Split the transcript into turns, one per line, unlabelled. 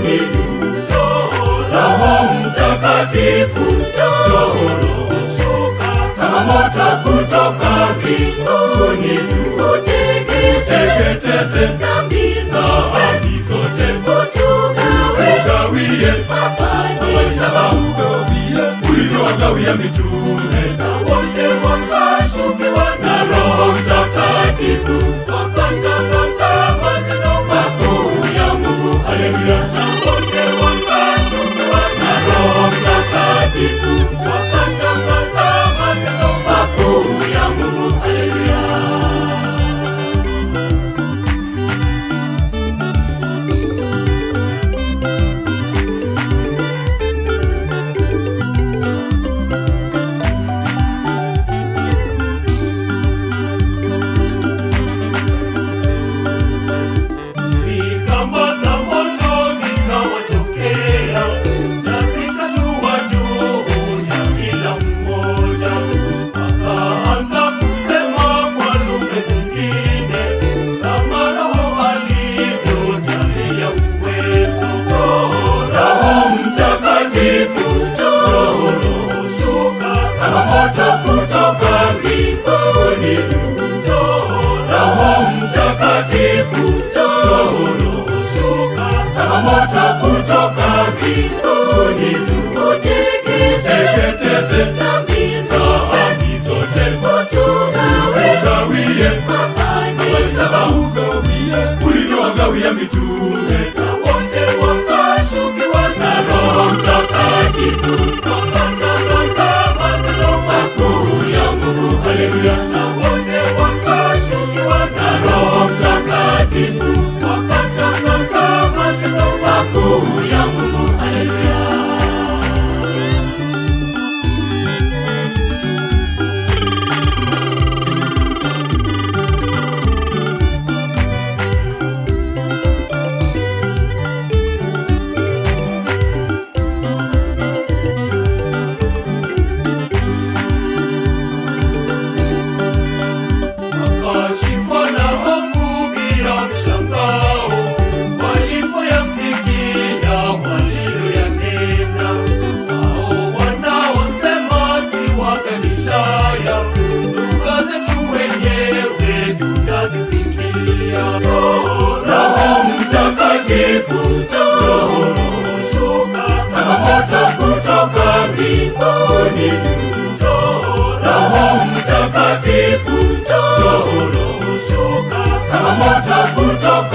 mbinguni juu. Roho Mtakatifu, njoo shuka kama moto kutoka mbinguni juu. Uteketeze dhambi zote, utugawie sababu ulivyowagawia mitume, na wote wakashukiwa na Roho Mtakatifu, wakatangaza matendo makuu ya Mungu. Haleluya! Na wote wakashukiwa na Roho Mtakatifu, wakatangaza matendo makuu ya Mungu. Haleluya! Moto kutoka mbinguni juu. Roho Mtakatifu, njoo shuka kama moto kutoka mbinguni juu. Uteketeze dhambi zote, utugawie sababu ulivyowagawia mitume, na wote wakashukiwa na Roho Mtakatifu, wakatangaza Haleluya! Na wote wakashukiwa na Roho Mtakatifu, wakatangaza matendo makuu ya Mungu. Haleluya! Roho Mtakatifu, njoo shuka kama moto kutoka mbinguni juu. Roho Mtakatifu, njoo shuka kama moto kutoka